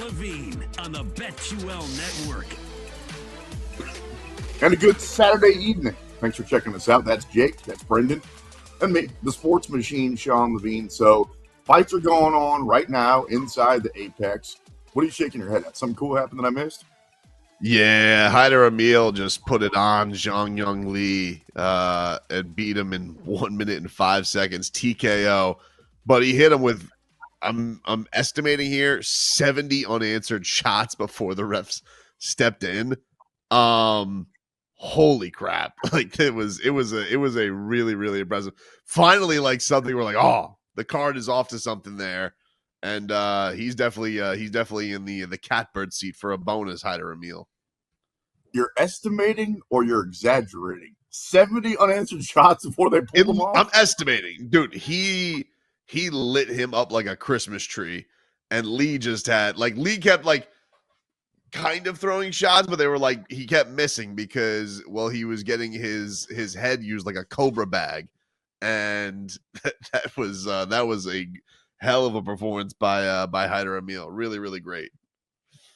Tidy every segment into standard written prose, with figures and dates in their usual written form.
Levine on the BetQL Network. And a good Saturday evening. Thanks for checking us out. That's Jake, that's Brendan, and me, the sports machine, Sean Levine. So fights are going on right now inside the Apex. What are you shaking your head at? Something cool happened that I missed? Yeah, Hyder Emil just put it on Zhang Young Lee and beat him in 1 minute and 5 seconds, TKO. But he hit him with, I'm estimating here, 70 unanswered shots before the refs stepped in. Holy crap! Like it was a really, really impressive. Finally, like something we're like, oh, the card is off to something there. And he's definitely in the catbird seat for a bonus, Hyder Emil. You're estimating or you're exaggerating? 70 unanswered shots before they pulled them off? I'm estimating. Dude, he lit him up like a Christmas tree. And Lee just had, like, Lee kept, like, kind of throwing shots, but they were, like, he kept missing because, well, he was getting his head used like a Cobra bag. And that was a hell of a performance by Hyder Emil. Really, really great.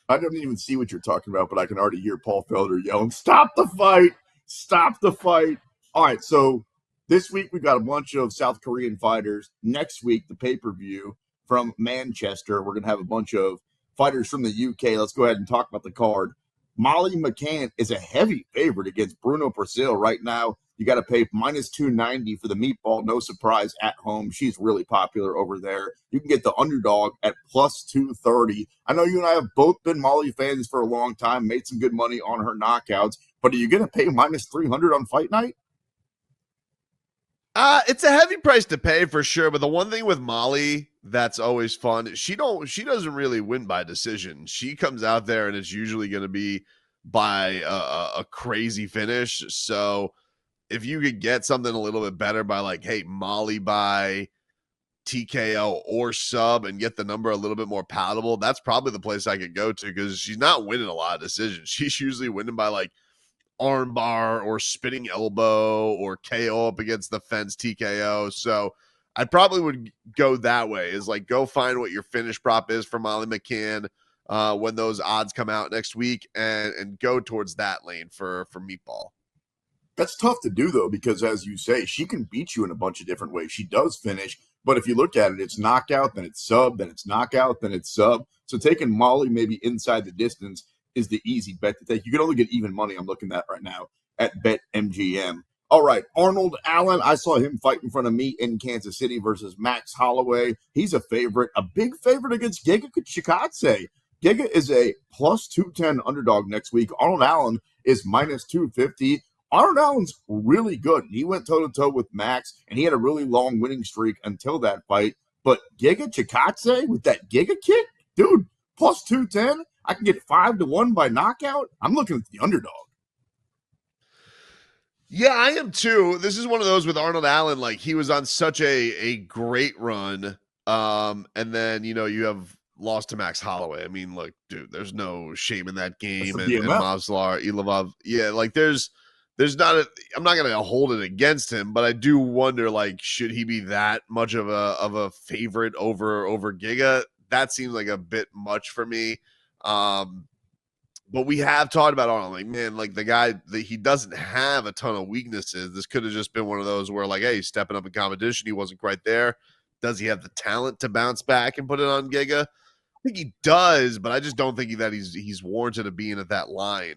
I don't even see what you're talking about, but I can already hear Paul Felder yelling, "Stop the fight! Stop the fight!" All right, so this week we've got a bunch of South Korean fighters. Next week, the pay-per-view from Manchester. We're going to have a bunch of fighters from the UK. Let's go ahead and talk about the card. Molly McCann is a heavy favorite against Bruno Brazil right now. You got to pay minus 290 for the meatball. No surprise at home. She's really popular over there. You can get the underdog at plus 230. I know you and I have both been Molly fans for a long time, made some good money on her knockouts, but are you going to pay minus 300 on fight night? It's a heavy price to pay for sure, but the one thing with Molly that's always fun, she doesn't really win by decision. She comes out there and it's usually going to be by a crazy finish. So if you could get something a little bit better by like, hey, Molly by TKO or sub and get the number a little bit more palatable, that's probably the place I could go to because she's not winning a lot of decisions. She's usually winning by like armbar or spinning elbow or KO up against the fence TKO. So I probably would go that way, is like go find what your finish prop is for Molly McCann when those odds come out next week and go towards that lane for meatball. That's tough to do, though, because as you say, she can beat you in a bunch of different ways. She does finish, but if you look at it, it's knockout, then it's sub, then it's knockout, then it's sub. So taking Molly maybe inside the distance is the easy bet to take. You can only get even money, I'm looking at right now, at BetMGM. All right, Arnold Allen, I saw him fight in front of me in Kansas City versus Max Holloway. He's a favorite, a big favorite against Giga Chikadze. Giga is a plus 210 underdog next week. Arnold Allen is minus 250. Arnold Allen's really good. He went toe-to-toe with Max, and he had a really long winning streak until that fight. But Giga Chikadze with that Giga kick? Dude, plus 210? I can get 5-1 by knockout? I'm looking at the underdog. Yeah, I am too. This is one of those with Arnold Allen. Like, he was on such a great run. And then, you have lost to Max Holloway. I mean, look, dude, there's no shame in that game. And Mavslar, Ilovov. Yeah, like there's not I'm not going to hold it against him, but I do wonder, like, should he be that much of a favorite over Giga? That seems like a bit much for me. But we have talked about Arnold, like, man, like the guy that he doesn't have a ton of weaknesses. This could have just been one of those where, like, hey, he's stepping up in competition. He wasn't quite there. Does he have the talent to bounce back and put it on Giga? I think he does, but I just don't think that he's warranted of being at that line.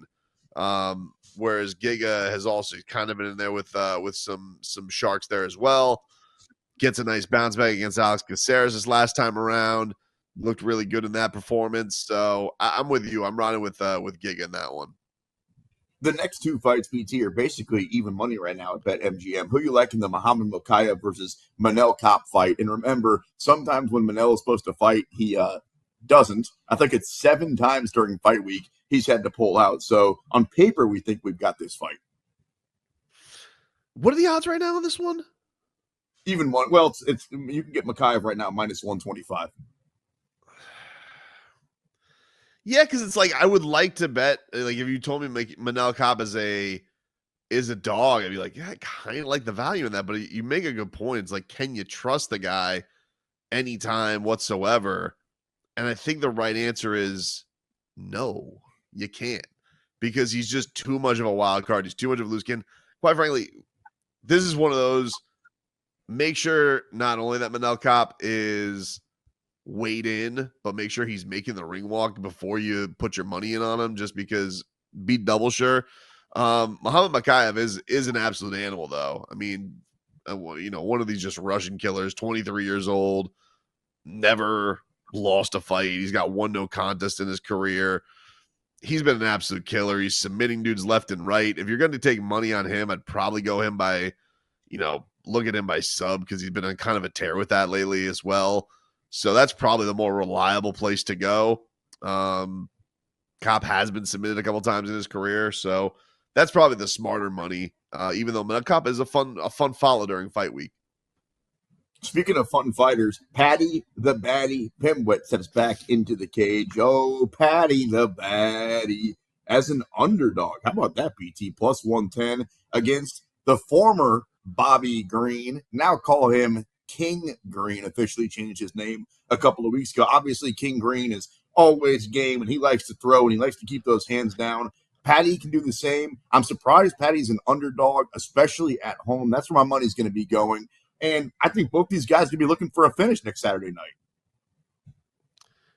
Whereas Giga has also kind of been in there with some sharks there as well. Gets a nice bounce back against Alex Caceres this last time around. Looked really good in that performance. So I'm with you. I'm riding with Giga in that one. The next two fights, BT, are basically even money right now at BetMGM. Who you like in the Muhammad Mokaev versus Manel Kape fight? And remember, sometimes when Manel is supposed to fight, he doesn't. I think it's 7 times during fight week he's had to pull out. So on paper, we think we've got this fight. What are the odds right now on this one? Even one. Well, it's you can get Mokaev right now minus 125. Yeah, because it's like I would like to bet. Like if you told me Manel Kape is a dog, I'd be like, yeah, I kind of like the value in that. But you make a good point. It's like, can you trust the guy anytime whatsoever? And I think the right answer is no, you can't, because he's just too much of a wild card. He's too much of a loose skin. Quite frankly, this is one of those, make sure not only that Manel Kopp is weighed in, but make sure he's making the ring walk before you put your money in on him, just because be double sure. Muhammad Makayev is an absolute animal, though. I mean, one of these just Russian killers, 23 years old, never lost a fight. He's got one no contest in his career. He's been an absolute killer. He's submitting dudes left and right. If you're going to take money on him, I'd probably go him by, look at him by sub, because he's been on kind of a tear with that lately as well. So that's probably the more reliable place to go. Kopp has been submitted a couple times in his career, so that's probably the smarter money. Even though Kopp is a fun follow during fight week. Speaking of fun fighters, Patty the Baddie Pimblett steps back into the cage. Oh, Patty the Baddie as an underdog. How about that, BT? Plus 110 against the former Bobby Green. Now call him King Green. Officially changed his name a couple of weeks ago. Obviously, King Green is always game, and he likes to throw, and he likes to keep those hands down. Patty can do the same. I'm surprised Patty's an underdog, especially at home. That's where my money's going to be going. And I think both these guys are going to be looking for a finish next Saturday night.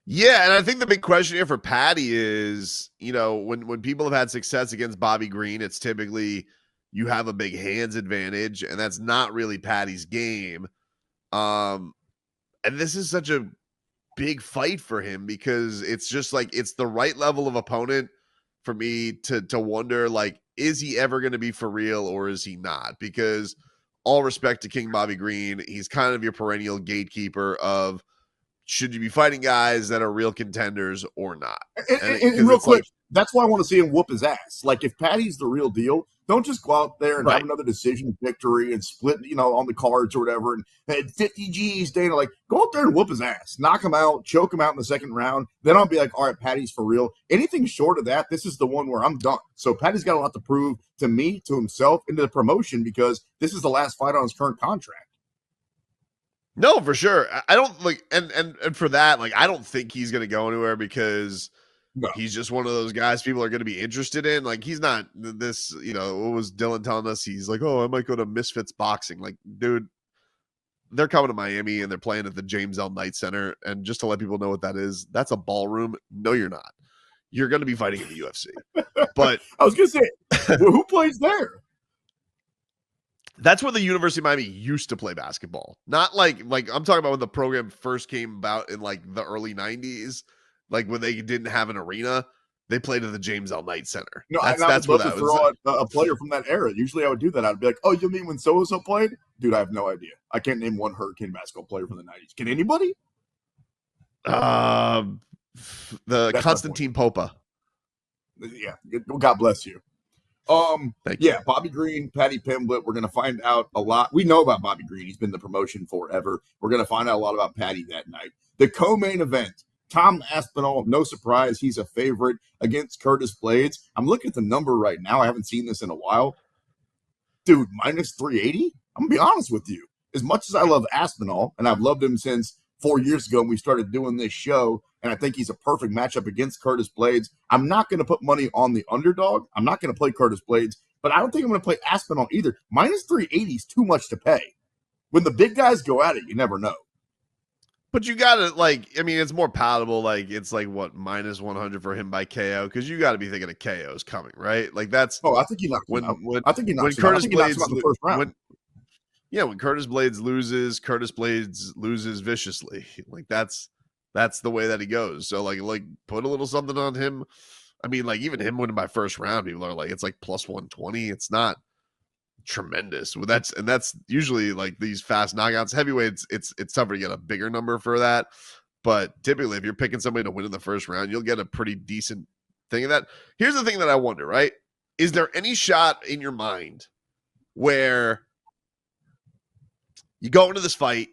Yeah, and I think the big question here for Patty is, when people have had success against Bobby Green, it's typically you have a big hands advantage, and that's not really Patty's game. And this is such a big fight for him, because it's just like, it's the right level of opponent for me to wonder, like, is he ever going to be for real or is he not? Because all respect to King Bobby Green, he's kind of your perennial gatekeeper of, should you be fighting guys that are real contenders or not? And real quick, that's why I want to see him whoop his ass. Like, if Patty's the real deal, don't just go out there and have another decision victory and split, on the cards or whatever, and 50 G's, Dana. Like, go out there and whoop his ass. Knock him out, choke him out in the second round. Then I'll be like, all right, Patty's for real. Anything short of that, this is the one where I'm done. So Patty's got a lot to prove to me, to himself, and to the promotion, because this is the last fight on his current contract. No, for sure. I don't like, and for that, like, I don't think he's going to go anywhere, because he's just one of those guys people are going to be interested in. Like, he's not this, what was Dylan telling us? He's like, oh, I might go to Misfits Boxing. Like, dude, they're coming to Miami and they're playing at the James L. Knight Center. And just to let people know what that is, that's a ballroom. No, you're not. You're going to be fighting in the UFC. But I was going to say, who plays there? That's where the University of Miami used to play basketball. Not like I'm talking about when the program first came about in like the early 90s, like when they didn't have an arena, they played at the James L. Knight Center. No, that's where that was. Throw a player from that era. Usually I would do that. I'd be like, oh, you mean when so-and-so played? Dude, I have no idea. I can't name one Hurricane basketball player from the 90s. Can anybody? The Constantine Popa. Yeah. God bless you. Bobby Green, Patty Pimblett. We're going to find out a lot. We know about Bobby Green. He's been in the promotion forever. We're going to find out a lot about Patty that night. The co-main event, Tom Aspinall, no surprise, he's a favorite against Curtis Blades. I'm looking at the number right now. I haven't seen this in a while. Dude, minus 380? I'm going to be honest with you. As much as I love Aspinall, and I've loved him since 4 years ago when we started doing this show, and I think he's a perfect matchup against Curtis Blades, I'm not going to put money on the underdog. I'm not going to play Curtis Blades, but I don't think I'm going to play Aspinall either. Minus 380 is too much to pay. When the big guys go at it, you never know. But you got to, it's more palatable. Like, it's like, what, minus 100 for him by KO? Because you got to be thinking of KOs coming, right? Like, that's... Oh, I think he knocked him out. I think he knocks him Curtis out. Blades in the first round. When Curtis Blades loses viciously. Like, that's the way that he goes. So, like put a little something on him. I mean, like, even him winning by first round, people are like, it's like plus 120. It's not tremendous. Well, that's usually like these fast knockouts. Heavyweights, it's tougher to get a bigger number for that. But typically, if you're picking somebody to win in the first round, you'll get a pretty decent thing of that. Here's the thing that I wonder, right? Is there any shot in your mind where you go into this fight,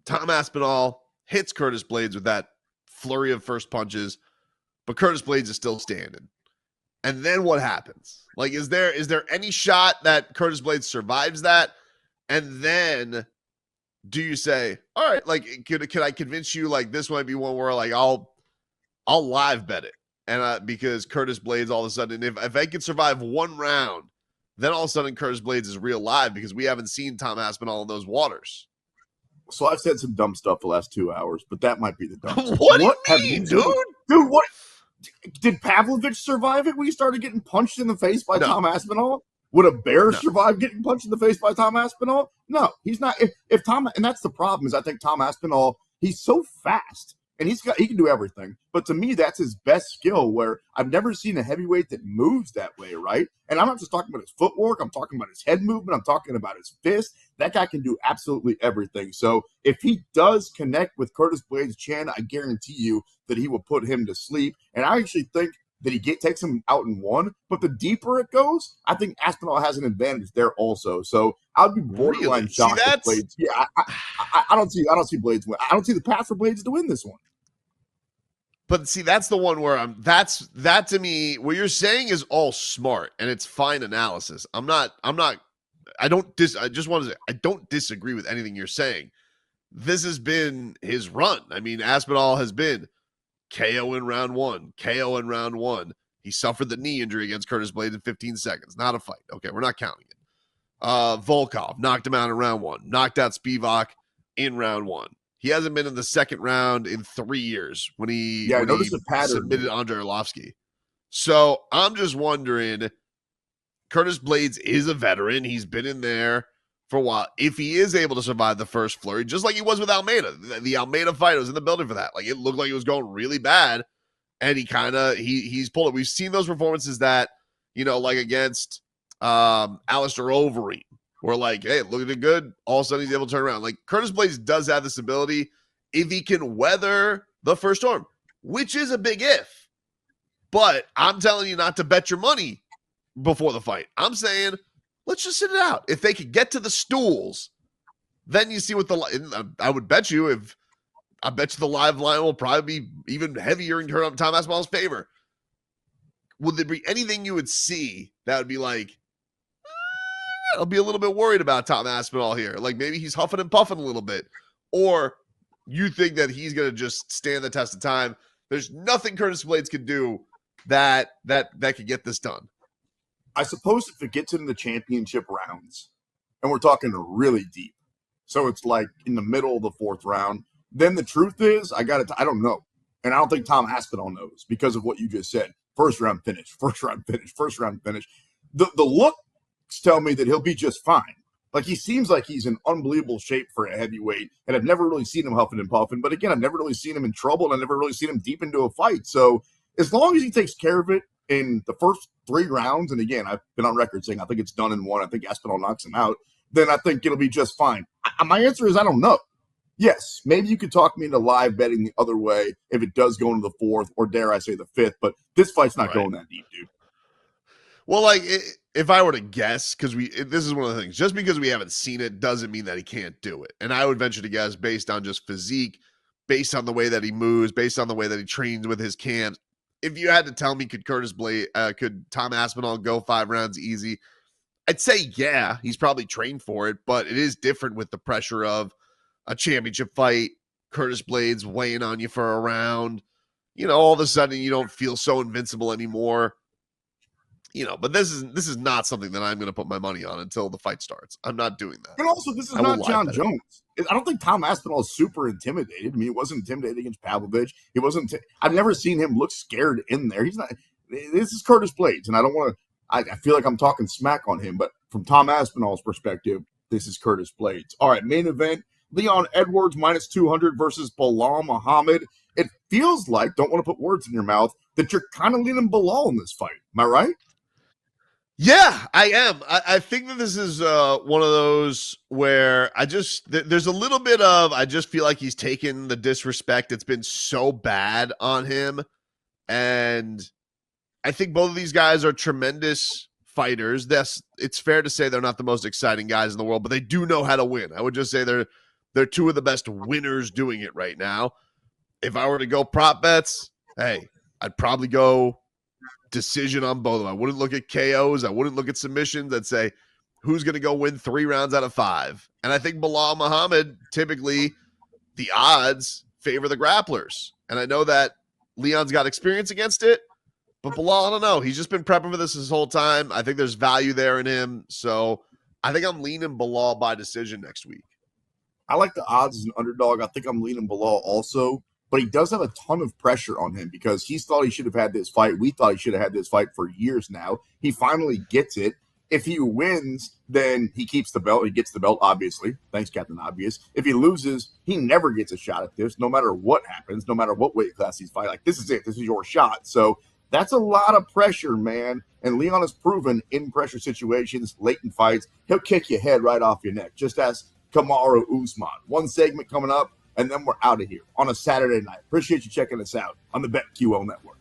Tom Aspinall hits Curtis Blades with that flurry of first punches, but Curtis Blades is still standing? And then what happens? Like, is there any shot that Curtis Blades survives that, and then do you say, all right, like, could I convince you, like, this might be one where, like, I'll live bet it. And because Curtis Blades, all of a sudden, if I could survive one round, then all of a sudden Curtis Blades is real live because we haven't seen Tom Aspinall in those waters. So I've said some dumb stuff the last 2 hours, but that might be the dumbest. What do you have mean, you dude? seen? Dude, what? Did Pavlovich survive it when he started getting punched in the face by Tom Aspinall? Would a bear survive getting punched in the face by Tom Aspinall? No, he's not. If Tom, and that's the problem, is I think Tom Aspinall, he's so fast and he can do everything. But to me, that's his best skill, where I've never seen a heavyweight that moves that way, right? And I'm not just talking about his footwork. I'm talking about his head movement. I'm talking about his fist. That guy can do absolutely everything. So if he does connect with Curtis Blades' chin, I guarantee you that he will put him to sleep. And I actually think that he takes him out in one. But the deeper it goes, I think Aspinall has an advantage there also. So I'd be borderline shocked if Blades. Yeah, I don't see Blades win. I don't see the path for Blades to win this one. But see, that's the one where that to me, what you're saying is all smart and it's fine analysis. I don't disagree with anything you're saying. This has been his run. I mean, Aspinall has been KO in round one, KO in round one. He suffered the knee injury against Curtis Blades in 15 seconds. Not a fight. Okay, we're not counting it. Volkov knocked him out in round one, knocked out Spivak in round one. He hasn't been in the second round in 3 years when he submitted Andre Arlovsky. So I'm just wondering, Curtis Blades is a veteran. He's been in there for a while. If he is able to survive the first flurry, just like he was with Almeida, the Almeida fight, I was in the building for that. Like, it looked like it was going really bad, and he's pulled it. We've seen those performances that, like against Alistair Overeem, where like, hey, look at good. All of a sudden he's able to turn around. Like, Curtis Blades does have this ability if he can weather the first storm, which is a big if. But I'm telling you not to bet your money before the fight. I'm saying, let's just sit it out. If they could get to the stools, then you see what I would bet you the live line will probably be even heavier in Tom Aspinall's favor. Would there be anything you would see that would be like, I'll be a little bit worried about Tom Aspinall here. Like, maybe he's huffing and puffing a little bit. Or you think that he's going to just stand the test of time. There's nothing Curtis Blades could do that could get this done. I suppose if it gets into the championship rounds, and we're talking really deep, so it's like in the middle of the fourth round, then the truth is, I don't know. And I don't think Tom Aspinall knows because of what you just said. First round finish. The looks tell me that he'll be just fine. Like, he seems like he's in unbelievable shape for a heavyweight, and I've never really seen him huffing and puffing. But again, I've never really seen him in trouble, and I've never really seen him deep into a fight. So as long as he takes care of it in the first 3 rounds, and again, I've been on record saying I think it's done in 1. I think Aspinall knocks him out. Then I think it'll be just fine. My answer is I don't know. Yes, maybe you could talk me into live betting the other way if it does go into the 4th, or dare I say the 5th. But this fight's not going that deep, dude. Well, like, if I were to guess, because this is one of the things, just because we haven't seen it doesn't mean that he can't do it. And I would venture to guess, based on just physique, based on the way that he moves, based on the way that he trains with his camps, if you had to tell me, could Tom Aspinall go 5 rounds easy? I'd say, yeah, he's probably trained for it, but it is different with the pressure of a championship fight, Curtis Blades weighing on you for a round. All of a sudden you don't feel so invincible anymore. But this is not something that I'm going to put my money on until the fight starts. I'm not doing that. And also, this is not John Jones. I don't think Tom Aspinall is super intimidated. I mean, he wasn't intimidated against Pavlovich. He wasn't. I've never seen him look scared in there. He's not. This is Curtis Blades, and I don't want to. I feel like I'm talking smack on him, but from Tom Aspinall's perspective, this is Curtis Blades. All right, main event: Leon Edwards -200 versus Bilal Muhammad. It feels like, don't want to put words in your mouth, that you're kind of leaning Bilal in this fight. Am I right? Yeah, I am. I think that this is one of those where there's a little bit of, I just feel like he's taken the disrespect. It's been so bad on him. And I think both of these guys are tremendous fighters. It's fair to say they're not the most exciting guys in the world, but they do know how to win. I would just say they're 2 of the best winners doing it right now. If I were to go prop bets, hey, I'd probably go decision on both of them. I wouldn't look at KOs. I wouldn't look at submissions. I'd say who's going to go win 3 rounds out of 5. And I think Bilal Muhammad, typically the odds favor the grapplers. And I know that Leon's got experience against it, but Bilal, I don't know. He's just been prepping for this his whole time. I think there's value there in him. So I think I'm leaning Bilal by decision next week. I like the odds as an underdog. I think I'm leaning Bilal also, but he does have a ton of pressure on him because he thought he should have had this fight. We thought he should have had this fight for years now. He finally gets it. If he wins, then he keeps the belt. He gets the belt, obviously. Thanks, Captain Obvious. If he loses, he never gets a shot at this, no matter what happens, no matter what weight class he's fighting. Like, this is it. This is your shot. So that's a lot of pressure, man. And Leon has proven in pressure situations, late in fights, he'll kick your head right off your neck, just as Kamaru Usman. One segment coming up, and then we're out of here on a Saturday night. Appreciate you checking us out on the BetQL Network.